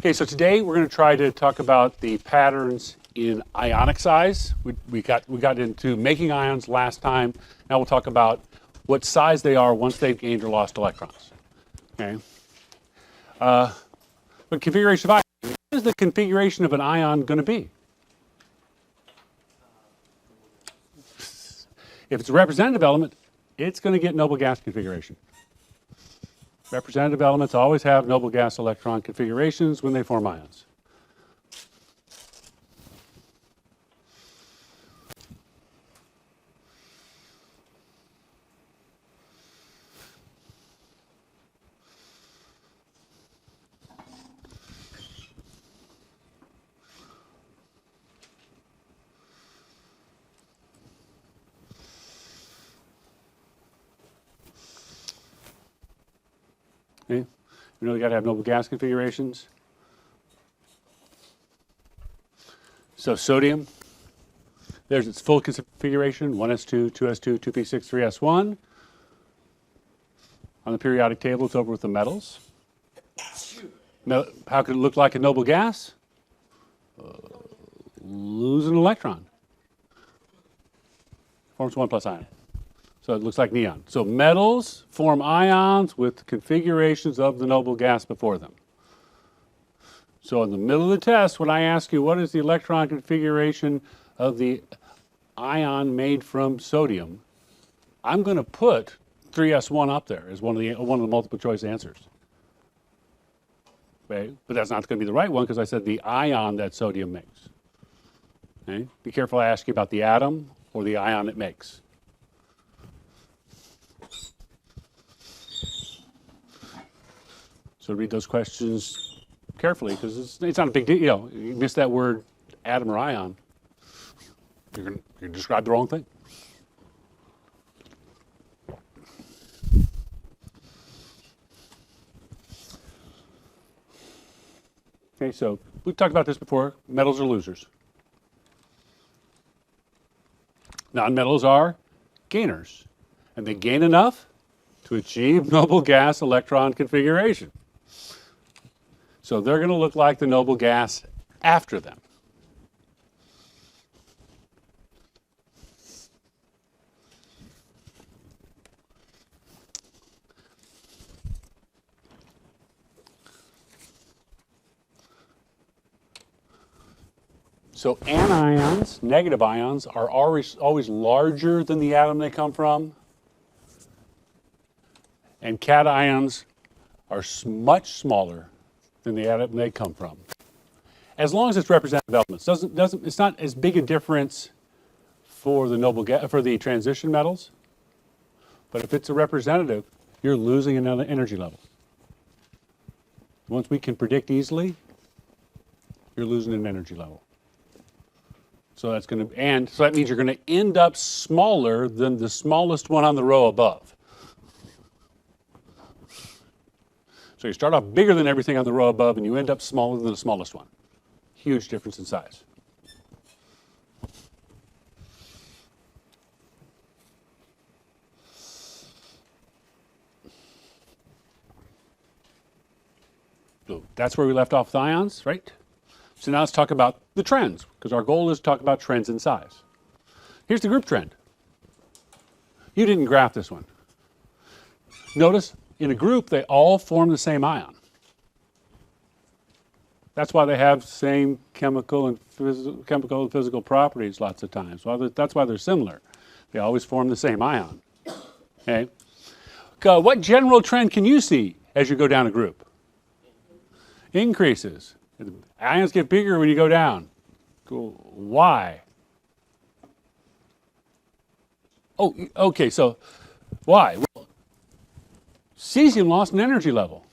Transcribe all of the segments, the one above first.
Okay, so today we're going to try to talk about the patterns in ionic size. We got into making ions last time. Now we'll talk about what size they are once they've gained or lost electrons. Okay. But configuration of ion. What is the configuration of an ion going to be? If it's a representative element, it's going to get noble gas configuration. Representative elements always have noble gas electron configurations when they form ions. Okay. You know, they got to have noble gas configurations. So sodium, there's its full configuration, 1s2, 2s2, 2p6, 3s1. On the periodic table, it's over with the metals. How could it look like a noble gas? Lose an electron. Forms 1 plus ion. So it looks like neon. So metals form ions with configurations of the noble gas before them. So in the middle of the test, when I ask you what is the electron configuration of the ion made from sodium, I'm going to put 3s1 up there as one of the multiple choice answers. Okay? But that's not going to be the right one because I said the ion that sodium makes. Okay? Be careful I ask you about the atom or the ion it makes. So read those questions carefully because it's not a big deal. You know, you miss that word atom or ion, you're going to describe the wrong thing. Okay, so we've talked about this before. Metals are losers. Nonmetals are gainers, and they gain enough to achieve noble gas electron configuration. So they're going to look like the noble gas after them. So anions, negative ions, are always larger than the atom they come from. And cations are much smaller than the atom they come from. As long as it's representative elements, it's not as big a difference for the for the transition metals. But if it's a representative, you're losing another energy level. Once we can predict easily, you're losing an energy level. So that's going to, and so that means you're going to end up smaller than the smallest one on the row above. So you start off bigger than everything on the row above, and you end up smaller than the smallest one. Huge difference in size. So that's where we left off with ions, right? So now let's talk about the trends, because our goal is to talk about trends in size. Here's the group trend. You didn't graph this one. Notice, in a group, they all form the same ion. That's why they have same chemical and physical properties lots of times. Well, that's why they're similar. They always form the same ion. Okay? What general trend can you see as you go down a group? Increases. Ions get bigger when you go down. Why? Oh, okay, so why? Well, cesium lost an energy level,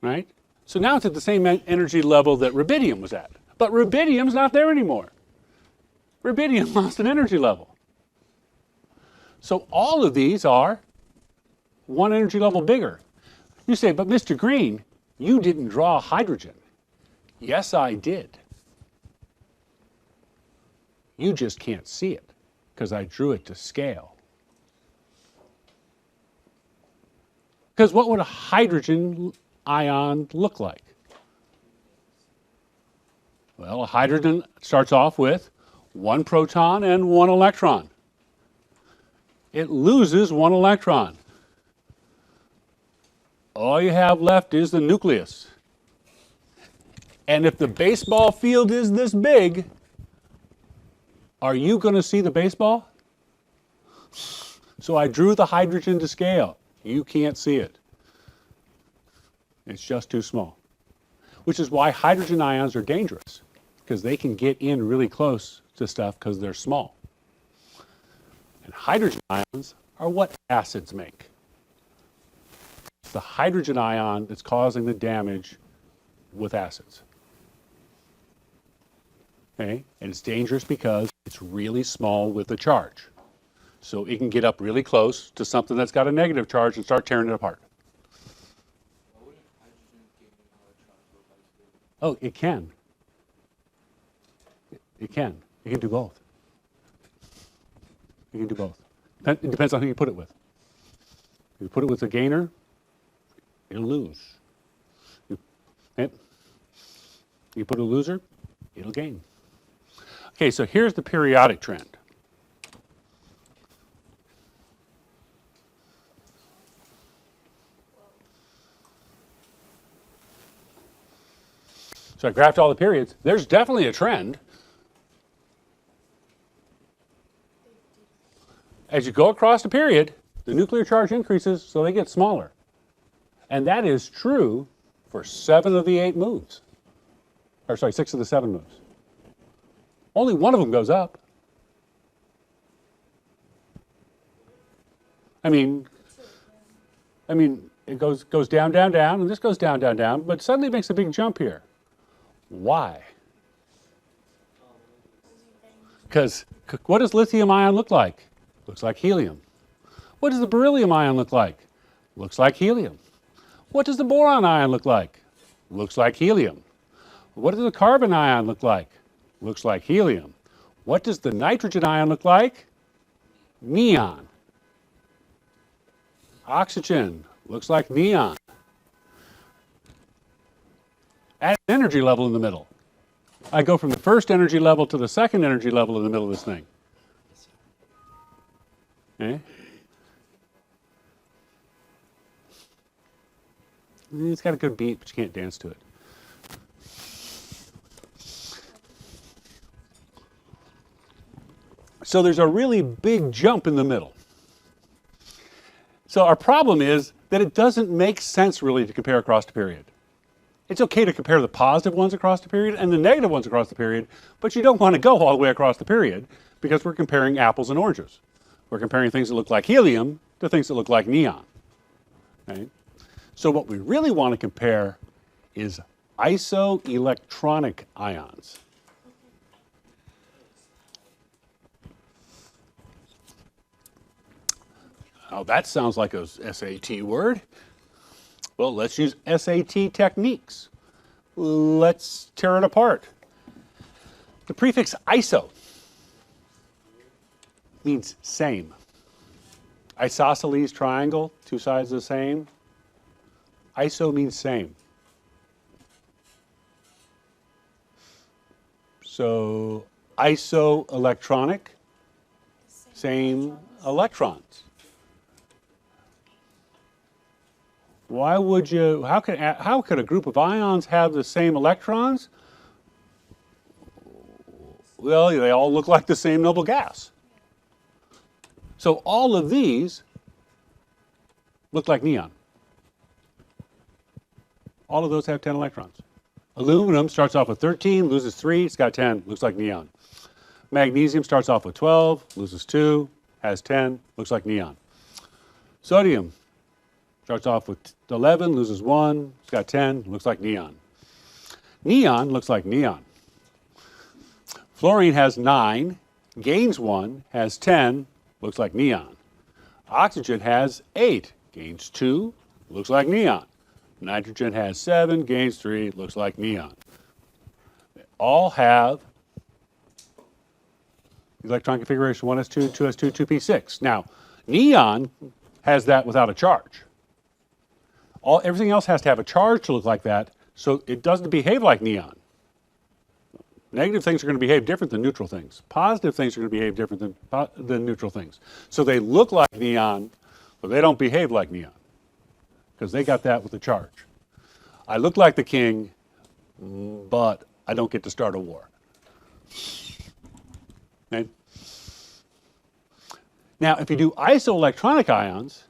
right? So now it's at the same energy level that rubidium was at. But rubidium's not there anymore. Rubidium lost an energy level. So all of these are one energy level bigger. You say, but Mr. Green, you didn't draw hydrogen. Yes, I did. You just can't see it because I drew it to scale. Because what would a hydrogen ion look like? Well, a hydrogen starts off with 1 proton and 1 electron. It loses 1 electron. All you have left is the nucleus. And if the baseball field is this big, are you going to see the baseball? So I drew the hydrogen to scale. You can't see it. It's just too small. Which is why hydrogen ions are dangerous, because they can get in really close to stuff because they're small. And hydrogen ions are what acids make. It's the hydrogen ion that's causing the damage with acids. Okay? And it's dangerous because it's really small with a charge. So it can get up really close to something that's got a negative charge and start tearing it apart. Oh, it can. It can. It can do both. It can do both. It depends on who you put it with. If you put it with a gainer, it'll lose. You put a loser, it'll gain. Okay, so here's the periodic trend. So I graphed all the periods. There's definitely a trend. As you go across the period, the nuclear charge increases, so they get smaller. And that is true for 7 of the 8 moves. Or sorry, 6 of the 7 moves. Only one of them goes up. I mean, it goes down, down, down, and this goes down, down, down, but suddenly it makes a big jump here. Why? Because what does lithium ion look like? Looks like helium. What does the beryllium ion look like? Looks like helium. What does the boron ion look like? Looks like helium. What does the carbon ion look like? Looks like helium. What does the nitrogen ion look like? Neon. Oxygen looks like neon. At an energy level in the middle. I go from the first energy level to the second energy level in the middle of this thing. Okay? It's got a good beat, but you can't dance to it. So there's a really big jump in the middle. So our problem is that it doesn't make sense really to compare across the period. It's okay to compare the positive ones across the period and the negative ones across the period, but you don't want to go all the way across the period because we're comparing apples and oranges. We're comparing things that look like helium to things that look like neon. Right? So what we really want to compare is isoelectronic ions. Now that sounds like a SAT word. Well, let's use SAT techniques. Let's tear it apart. The prefix iso means same. Isosceles triangle, 2 sides the same. Iso means same. So isoelectronic, same electrons. Why would you, how could a group of ions have the same electrons? Well, they all look like the same noble gas. So all of these look like neon. All of those have 10 electrons. Aluminum starts off with 13, loses 3, it's got 10, looks like neon. Magnesium starts off with 12, loses 2, has 10, looks like neon. Sodium starts off with 11, loses 1, it's got 10, looks like neon. Neon looks like neon. Fluorine has 9, gains 1, has 10, looks like neon. Oxygen has 8, gains 2, looks like neon. Nitrogen has 7, gains 3, looks like neon. They all have electron configuration 1s2, 2s2, 2p6. Now, neon has that without a charge. Everything else has to have a charge to look like that, so it doesn't behave like neon. Negative things are going to behave different than neutral things. Positive things are going to behave different than neutral things. So they look like neon, but they don't behave like neon because they got that with the charge. I look like the king, but I don't get to start a war. Okay? Now, if you do isoelectronic ions,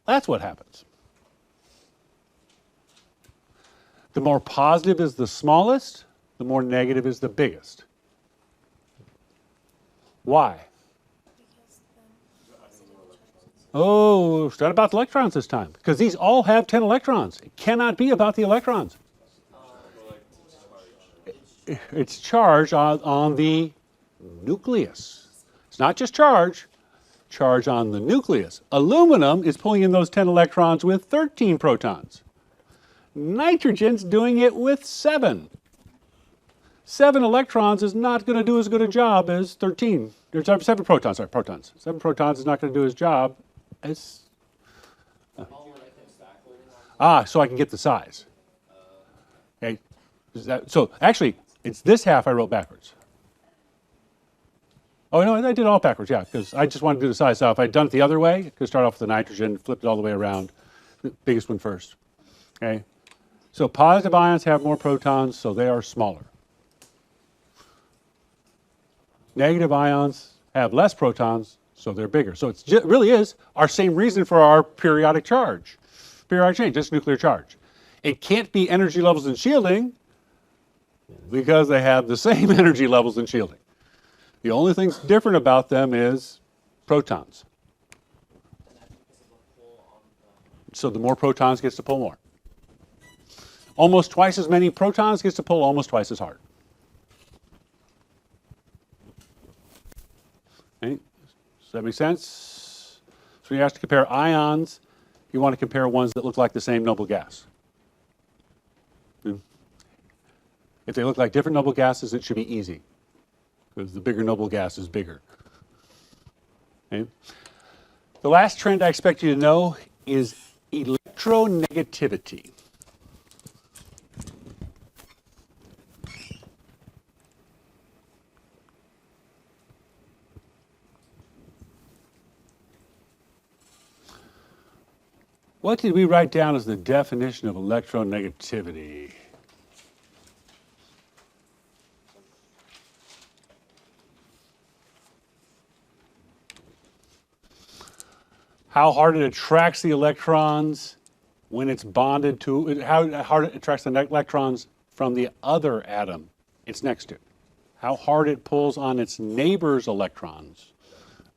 that's what happens. The more positive is the smallest, the more negative is the biggest. Why? Oh, it's not about the electrons this time, because these all have 10 electrons. It cannot be about the electrons. It's charge on the nucleus. It's not just charge on the nucleus. Aluminum is pulling in those 10 electrons with 13 protons. Nitrogen's doing it with 7. 7 electrons is not going to do as good a job as 13. There's 7 protons, sorry, protons. 7 protons is not going to do his job as... so I can get the size. Okay. So actually, it's this half I wrote backwards. Oh, no, I did all backwards, yeah, because I just wanted to do the size. So if I'd done it the other way, I could start off with the nitrogen, flip it all the way around, the biggest one first. Okay. So positive ions have more protons, so they are smaller. Negative ions have less protons, so they're bigger. So it really is our same reason for our periodic change, just nuclear charge. It can't be energy levels in shielding because they have the same energy levels in shielding. The only thing different about them is protons. So the more protons gets to pull more. Almost twice as many protons gets to pull almost twice as hard. Okay. Does that make sense? So when you have to compare ions, you want to compare ones that look like the same noble gas. If they look like different noble gases, it should be easy, because the bigger noble gas is bigger. Okay. The last trend I expect you to know is electronegativity. What did we write down as the definition of electronegativity? How hard it attracts the electrons when it's bonded to, how hard it attracts the electrons from the other atom it's next to. How hard it pulls on its neighbor's electrons.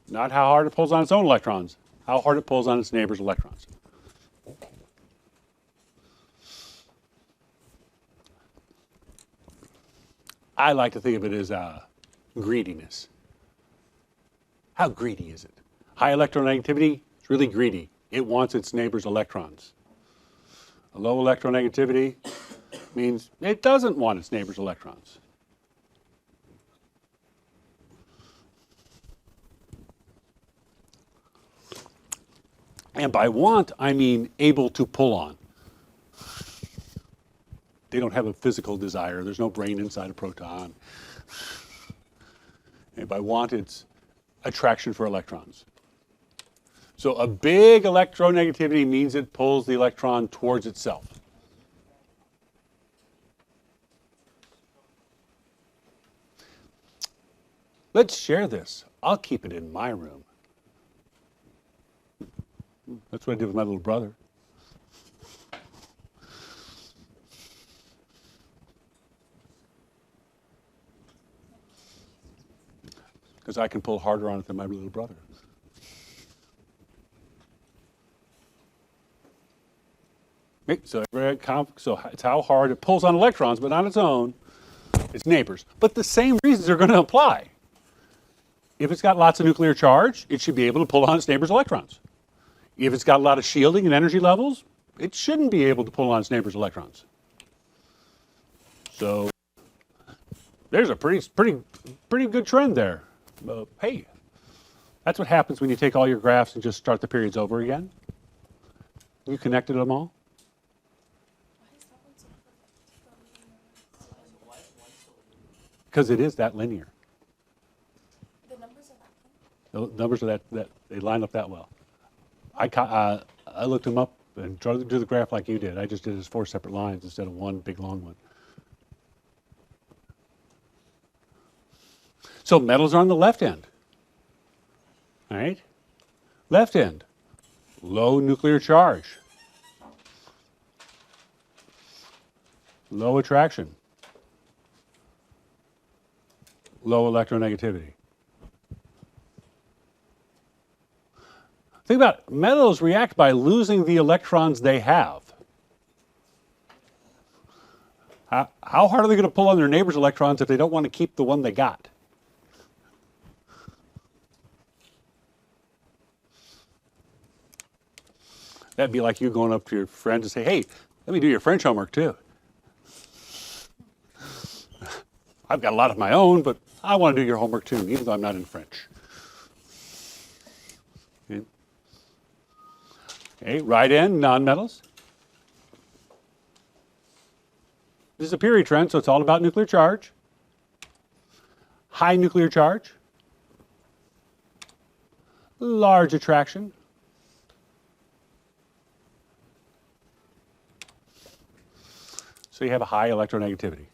Not how hard it pulls on its own electrons, how hard it pulls on its neighbor's electrons. I like to think of it as greediness. How greedy is it? High electronegativity, it's really greedy. It wants its neighbor's electrons. A low electronegativity means it doesn't want its neighbor's electrons. And by want, I mean able to pull on. They don't have a physical desire. There's no brain inside a proton. And by want, it's attraction for electrons. So a big electronegativity means it pulls the electron towards itself. Let's share this. I'll keep it in my room. That's what I did with my little brother. Because I can pull harder on it than my little brother. Okay, so it's how hard it pulls on electrons, but on its own, its neighbors. But the same reasons are going to apply. If it's got lots of nuclear charge, it should be able to pull on its neighbor's electrons. If it's got a lot of shielding and energy levels, it shouldn't be able to pull on its neighbor's electrons. So there's a pretty good trend there. Hey, that's what happens when you take all your graphs and just start the periods over again. You connected them all. because it is that linear. The numbers are that close? The numbers are that they line up that well. I looked them up and tried to do the graph like you did. I just did it as 4 separate lines instead of one big long one. So metals are on the left end. All right? Left end, low nuclear charge, low attraction, low electronegativity. Think about it. Metals react by losing the electrons they have. How hard are they going to pull on their neighbor's electrons if they don't want to keep the one they got? That'd be like you going up to your friend and say, hey, let me do your French homework too. I've got a lot of my own, but I want to do your homework too, even though I'm not in French. Okay, right end, nonmetals. This is a period trend, so it's all about nuclear charge. High nuclear charge. Large attraction. So you have a high electronegativity.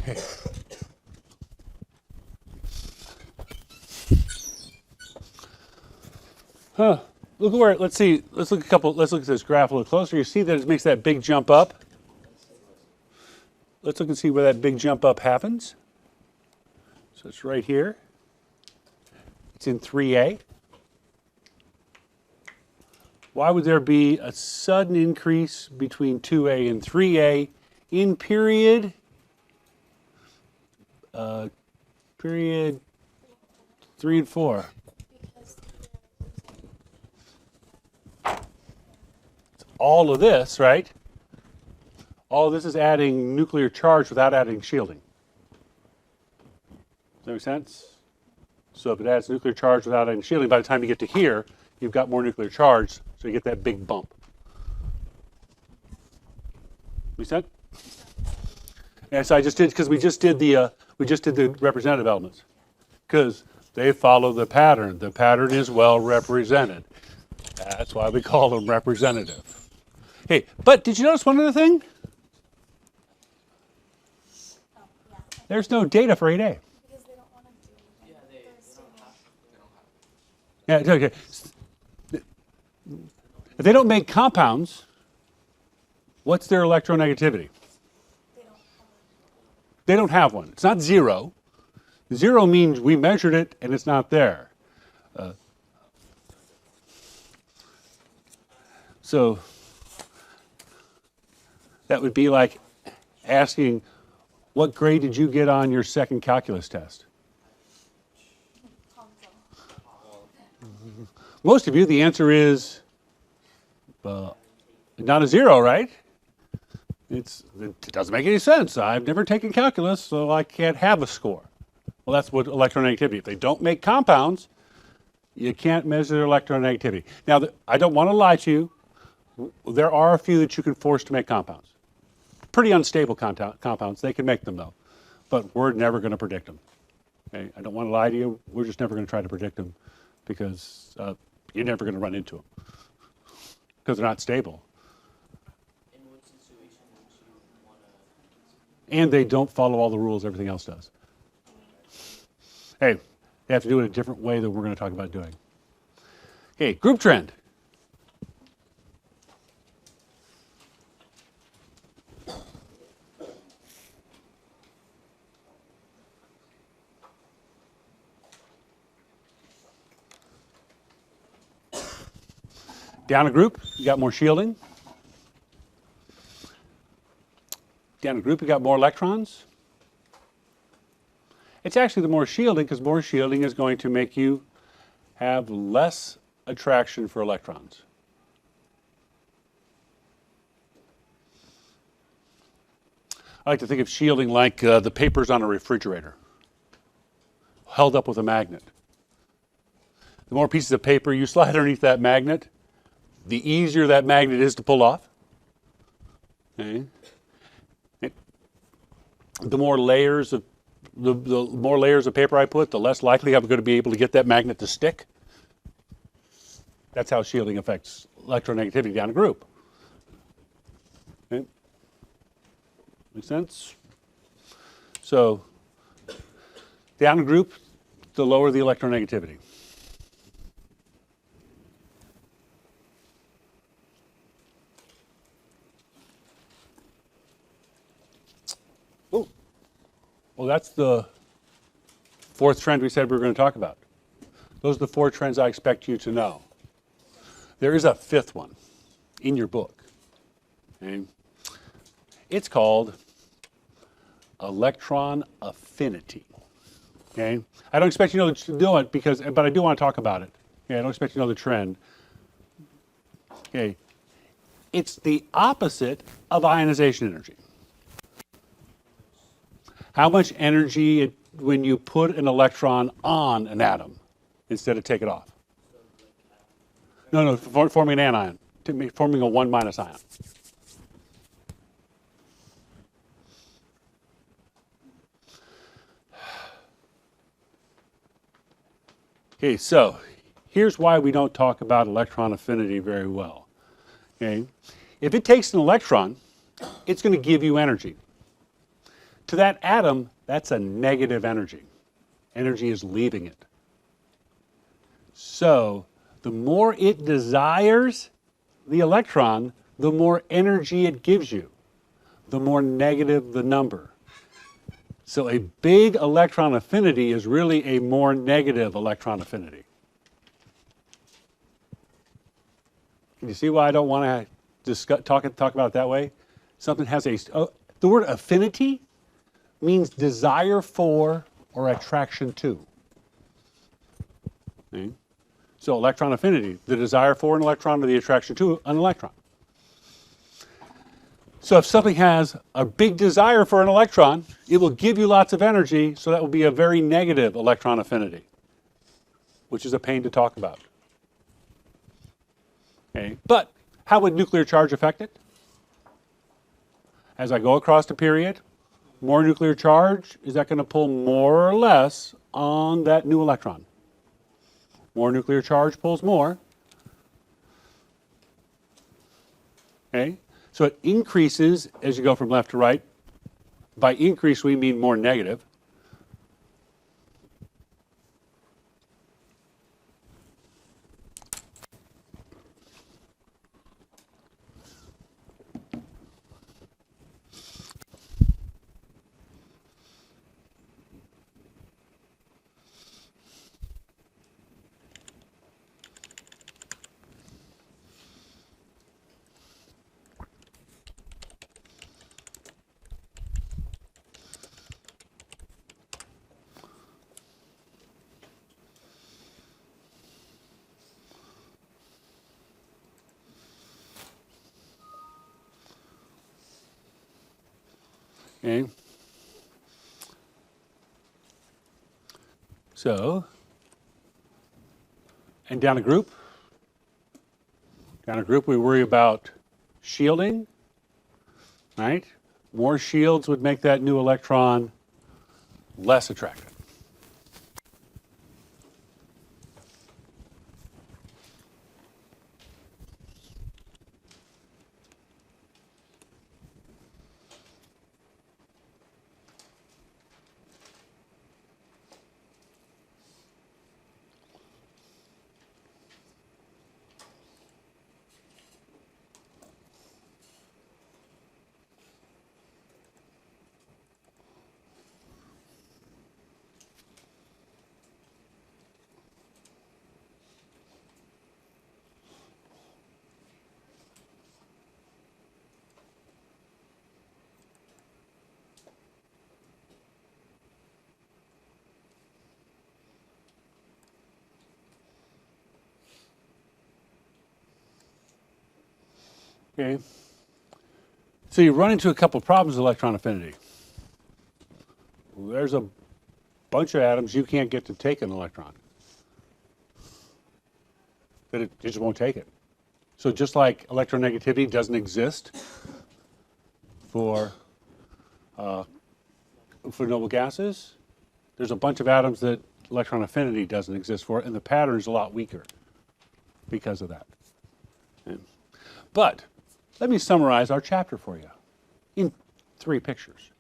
Okay. Look where. Let's see. Let's look at this graph a little closer. You see that it makes that big jump up. Let's look and see where that big jump up happens. So it's right here. It's in 3A. Why would there be a sudden increase between 2A and 3A in period 3 and 4? All of this, right? All of this is adding nuclear charge without adding shielding. Does that make sense? So if it adds nuclear charge without adding shielding, by the time you get to here, you've got more nuclear charge, so you get that big bump. Make sense? And so I just did, because we just did the representative elements, because they follow the pattern. The pattern is well represented. That's why we call them representative. Hey, but did you notice one other thing? There's no data for 8A. Because they don't want to do it. Yeah, they don't have. Yeah, okay. If they don't make compounds, what's their electronegativity? They don't have one. It's not 0. 0 means we measured it and it's not there. So that would be like asking, what grade did you get on your second calculus test? Most of you, the answer is not a 0, right? It doesn't make any sense. I've never taken calculus, so I can't have a score. Well, that's what electronegativity. If they don't make compounds, you can't measure their electronegativity. Now, I don't want to lie to you. There are a few that you can force to make compounds. Pretty unstable compounds. They can make them, though. But we're never going to predict them. Okay? I don't want to lie to you. We're just never going to try to predict them because you're never going to run into them because they're not stable. In what situation would you want to? And they don't follow all the rules everything else does. Hey, they have to do it a different way than we're going to talk about doing. Okay, group trend. Down a group, you got more shielding. Down a group, you got more electrons. It's actually the more shielding, because more shielding is going to make you have less attraction for electrons. I like to think of shielding like the papers on a refrigerator, held up with a magnet. The more pieces of paper you slide underneath that magnet, the easier that magnet is to pull off. Okay. The more layers of the more layers of paper I put, the less likely I'm going to be able to get that magnet to stick. That's how shielding affects electronegativity down a group. Okay. Make sense? So, down a group, the lower the electronegativity. Oh, well, that's the fourth trend we said we were going to talk about. Those are the 4 trends I expect you to know. There is a 5th one in your book. Okay? It's called electron affinity. Okay? I don't expect you to know it but I do want to talk about it. Okay? I don't expect you to know the trend. Okay? It's the opposite of ionization energy. How much energy when you put an electron on an atom instead of take it off? No, forming an anion, forming a 1 minus ion. Okay, so here's why we don't talk about electron affinity very well. Okay, if it takes an electron, it's going to give you energy. To that atom, that's a negative energy. Energy is leaving it. So the more it desires the electron, the more energy it gives you, the more negative the number. So a big electron affinity is really a more negative electron affinity. Can you see why I don't want to talk about it that way? Something has the word affinity means desire for or attraction to. Okay? So electron affinity, the desire for an electron or the attraction to an electron. So if something has a big desire for an electron, it will give you lots of energy, so that will be a very negative electron affinity, which is a pain to talk about. Okay? But how would nuclear charge affect it? As I go across the period, more nuclear charge, is that going to pull more or less on that new electron? More nuclear charge pulls more. Okay? So it increases as you go from left to right. By increase, we mean more negative. Okay? So, and down a group, we worry about shielding, right? More shields would make that new electron less attractive. Okay. So you run into a couple of problems with electron affinity. There's a bunch of atoms you can't get to take an electron. That it just won't take it. So just like electronegativity doesn't exist for noble gases, there's a bunch of atoms that electron affinity doesn't exist for, and the pattern is a lot weaker because of that. But let me summarize our chapter for you in 3 pictures.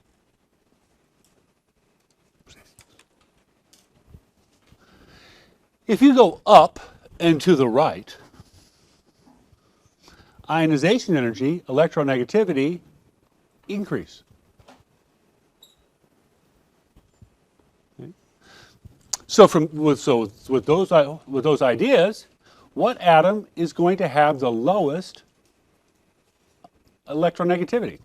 If you go up and to the right, ionization energy, electronegativity increase. Okay. So with those ideas, what atom is going to have the lowest electronegativity?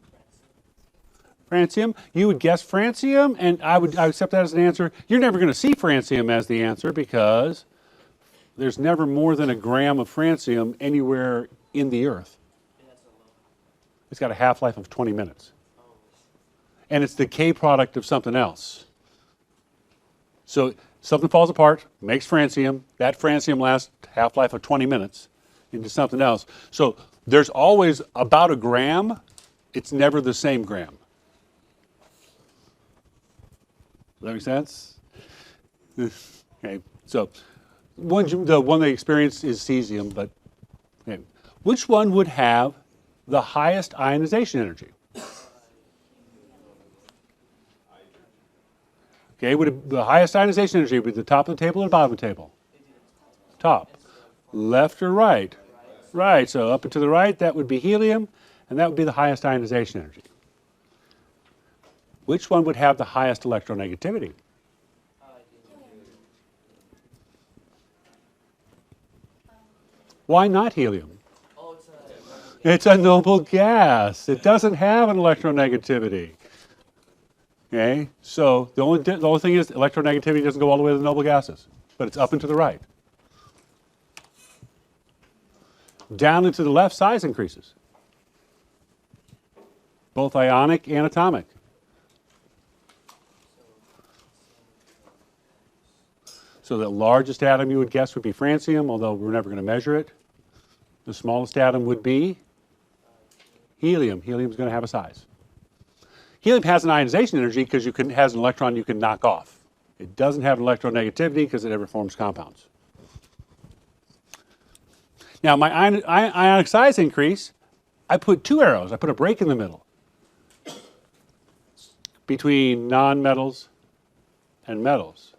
Francium. You would guess francium, and I would accept that as an answer. You're never going to see francium as the answer because there's never more than a gram of francium anywhere in the Earth. It's got a half-life of 20 minutes. And it's the K product of something else. So something falls apart, makes francium. That francium lasts half-life of 20 minutes into something else. So there's always about a gram. It's never the same gram. Does that make sense? Okay, so the one they experience is cesium, but okay. Which one would have the highest ionization energy? Okay, the highest ionization energy would be the top of the table or the bottom of the table? Top. Left or right? Right, so up and to the right, that would be helium, and that would be the highest ionization energy. Which one would have the highest electronegativity? Why not helium? It's a noble gas. It doesn't have an electronegativity. Okay, so the only thing is electronegativity doesn't go all the way to the noble gases, but it's up and to the right. Down and to the left, size increases, both ionic and atomic. So the largest atom you would guess would be francium, although we're never going to measure it. The smallest atom would be helium. Helium is going to have a size. Helium has an ionization energy because it has an electron you can knock off. It doesn't have an electronegativity because it never forms compounds. Now, my ionic size increase, I put 2 arrows. I put a break in the middle between nonmetals and metals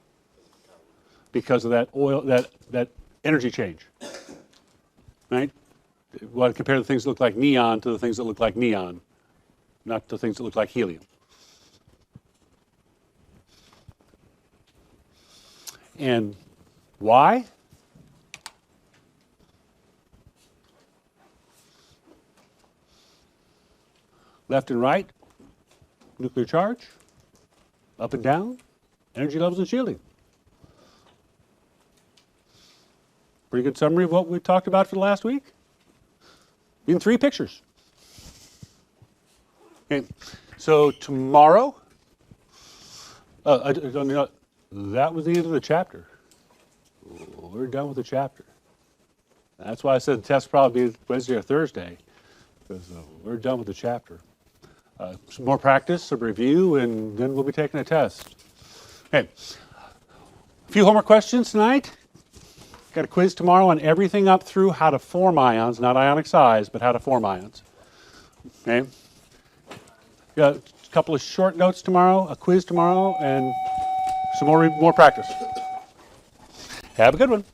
because of that energy change. Right? Well, compare the things that look like neon to the things that look like neon, not the things that look like helium. And why? Left and right, nuclear charge, up and down, energy levels and shielding. Pretty good summary of what we talked about for the last week in 3 pictures. Okay, so tomorrow, that was the end of the chapter. We're done with the chapter. That's why I said the test will probably be Wednesday or Thursday, because we're done with the chapter. Some more practice, some review, and then we'll be taking a test. Okay, a few homework questions tonight. Got a quiz tomorrow on everything up through how to form ions, not ionic size, but how to form ions. Okay. Got a couple of short notes tomorrow, a quiz tomorrow, and some more practice. Have a good one.